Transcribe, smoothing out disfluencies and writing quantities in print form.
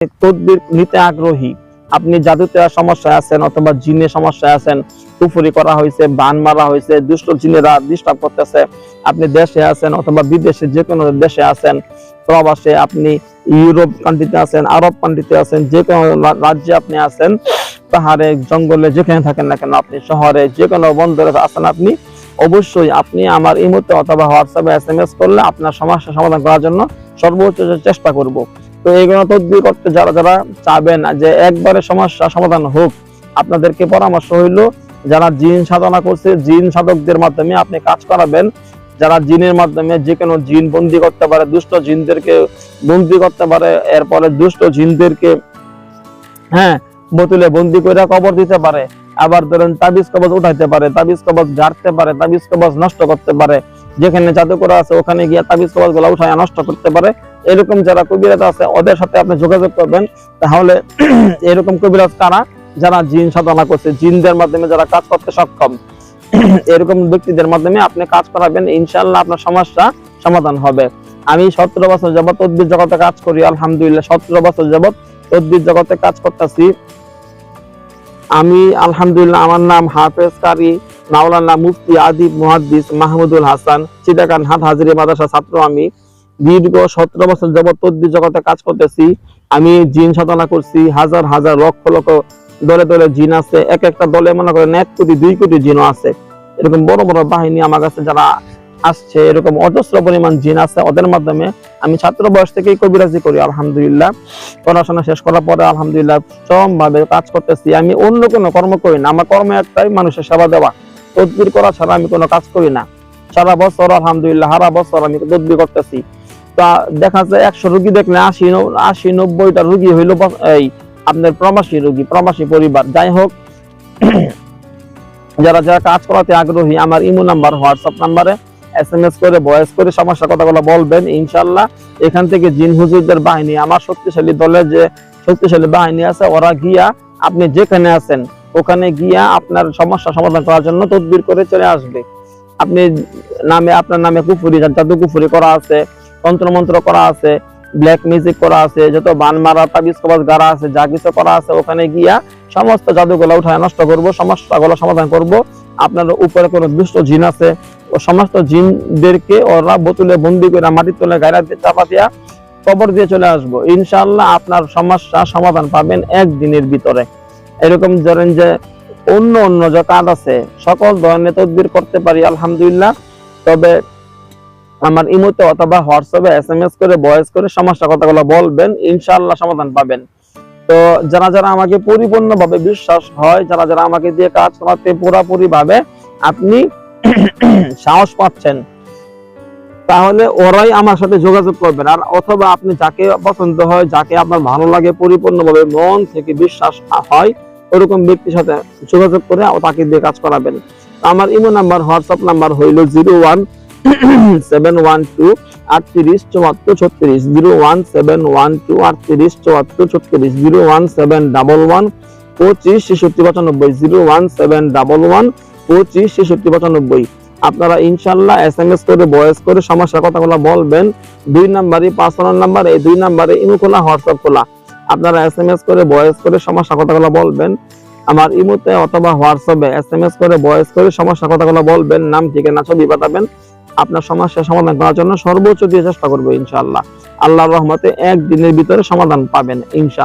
তদবির নিতে আগ্রহী, আপনি জাদুতে সমস্যায় আছেন অথবা জিনে সমস্যায় আছেন, কুফরি করা হয়েছে, বান মারা হয়েছে, দুষ্ট জিনেরা ডিস্টার্ব করতেছে, আপনি দেশে আছেন অথবা বিদেশে যে কোনো দেশে আছেন, প্রবাসে আপনি ইউরোপ কান্ট্রিতে আছেন, আরব কান্ট্রিতে আছেন, যে কোনো রাজ্যে আপনি আছেন, পাহাড়ে জঙ্গলে যেখানে থাকেন না কেন, আপনি শহরে যে কোনো বন্দরে আছেন, আপনি অবশ্যই আপনি আমার ইমোতে অথবা হোয়াটসঅ্যাপে SMS করলে আপনার সমস্যা সমাধান করার জন্য সর্বোচ্চ চেষ্টা করব। তো এইগুলো তদবির করতে যারা যারা চাবেন যে একবারে সমস্যা সমাধান হোক, আপনাদেরকে পরামর্শ হইলো যারা জিন সাধনা করছে, জিন সাধকদের মাধ্যমে আপনি কাজ করাবেন। যারা জিনের মাধ্যমে যে কোনো জিন বন্দি করতে পারে, দুষ্ট জিনদেরকে বন্দি করতে পারে, এরপরে দুষ্ট জিনদেরকে বোতলে বন্দি করে কবর দিতে পারে, আবার ধরেন তাবিজ কবজ উঠাইতে পারে, তাবিজ কবজ গাড়তে পারে, তাবিজ কবজ নষ্ট করতে পারে, যেখানে জাদু করা আছে ওখানে গিয়ে তাবিজ কবজ গুলা উঠায় নষ্ট করতে পারে, এরকম যারা কবিরাজ আছে ওদের সাথে আপনি যোগাযোগ করবেন। তাহলে এরকম কবিরাজ কারা? যারা জিন সাধনা করছে, জিনদের মাধ্যমে যারা কাজ করতে সক্ষম, এরকম ব্যক্তিদের মাধ্যমে আপনি কাজ করাবেন, ইনশাআল্লাহ আপনার সমস্যা সমাধান হবে। আমি 17 বছর যাবত তদবির জগতে কাজ করি, আলহামদুলিল্লাহ 17 বছর যাবত তদবির জগতে কাজ করতেছি আমি, আলহামদুলিল্লাহ। আমার নাম হাফেজ কারি মাওলানা মুফতি আদিব মুহাদ্দিস মাহমুদুল হাসান, চিটাগাং হাট হাজিরি মাদ্রাসা ছাত্র। আমি দীর্ঘ 17 বছর যাবত তদবির জগতে কাজ করতেছি। আমি জিন সাধনা করছি, হাজার হাজার লক্ষ লক্ষ দলে দলে জিন আছে, এক একটা দলে মনে করেন 1 কোটি 2 কোটি জিনও আছে। এরকম বড় বড় বাহিনী আমার কাছে যারা আসছে, এরকম অজস্র পরিমাণ জিন আছে, ওদের মাধ্যমে আমি ছাত্র বয়স থেকেই কবিরাজি করি, আলহামদুলিল্লাহ। পড়াশোনা শেষ করার পরে আলহামদুলিল্লাহ চরমভাবে কাজ করতেছি। আমি অন্য কোনো কর্ম করি না, আমার কর্ম একটাই, মানুষের সেবা দেওয়া। তদবির করা ছাড়া আমি কোনো কাজ করি না। সারা বছর আলহামদুলিল্লাহ সারা বছর আমি তদবির করতেছি। তা দেখা যায় 100 রোগী দেখলে 80-90টা রোগী হইলো এই আপনার প্রবাসী রোগী, প্রবাসী পরিবার। যাই হোক, যারা যারা কাজ করাতে আগ্রহী, আমার ইমো নাম্বার, হোয়াটসঅ্যাপ নাম্বারে SMS করে ভয়েস করে সমস্যা কথাগুলো বলবেন, ইনশাআল্লাহ এখান থেকে জিন হুজুরদের বাহিনী, আমার শক্তিশালী দলের যে শক্তিশালী বাহিনী আছে, ওরা গিয়া আপনি যেখানে আছেন ওখানে গিয়া আপনার সমস্যা সমাধান করার জন্য তদবির করে চলে আসবে। আপনি আপনার নামে কুফরি, জাদু কুফরি করা আছে, তন্ত্র মন্ত্র করা আছে, ব্ল্যাক মিউজিক করা আছে, যত বান মারা তাবিজ কবজ গাড়া আছে, যা কিছু করা আছে, ওখানে গিয়া সমস্ত জাদুগুলো উঠায় নষ্ট করব, সমস্যাগুলো সমাধান করব। আপনার উপরে কোনো দুষ্ট জিন আছে, ও সমস্ত জিনদেরকে ওরা বোতলে বন্দি করে মাটির তলে গায়রা চাপা দিয়া কবর দিয়ে চলে আসবো, ইনশাআল্লাহ আপনার সমস্যা সমাধান পাবেন একদিনের ভিতরে। এরকম ধরেন যে অন্য অন্য যে কাজ আছে, সকল ধরনের তদবির করতে পারি, আলহামদুলিল্লাহ। তবে আমার ইমোতে অথবা হোয়াটসঅ্যাপে SMS করে ভয়েস করে সমস্যা কথাগুলো বলবেন, ইনশাআল্লাহ সমাধান পাবেন। তো যারা যারা আমাকে পরিপূর্ণভাবে বিশ্বাস হয়, যারা যারা আমাকে দিয়ে কাজ করাতে পুরোপুরি ভাবে আপনি সাহস পাচ্ছেন, তাহলে ওরাই আমার সাথে যোগাযোগ করবেন। আর অথবা আপনি যাকে পছন্দ হয়, যাকে আপনার ভালো লাগে, পরিপূর্ণভাবে মন থেকে বিশ্বাস হয়, ওরকম ব্যক্তির সাথে যোগাযোগ করে তাকে দিয়ে কাজ করাবেন। আমার ইমো নাম্বার, হোয়াটসঅ্যাপ নাম্বার হইল 01712387436, 01712387436, 01711256695, 01711256695। আপনারা ইনশাআল্লাহ SMS করে ভয়েস করে সমস্যার কথাগুলো বলবেন। 2 নাম্বারই পার্সোনাল নাম্বার, এই 2 নাম্বারে ইমো খোলা, হোয়াটসঅ্যাপ খোলা। আপনারা SMS করে ভয়েস করে সমস্যার কথাগুলো বলবেন। আমার ইমোতে অথবা হোয়াটসঅ্যাপে SMS করে ভয়েস করে সমস্যার কথাগুলো বলবেন, নাম ঠিকানা ছবি পাঠাবেন। আপনার সমস্যার সমাধান করার জন্য সর্বোচ্চ দিয়ে চেষ্টা করবো, ইনশাআল্লাহ। আল্লাহর রহমতে একদিনের ভিতরে সমাধান পাবেন, ইনশাআল্লাহ।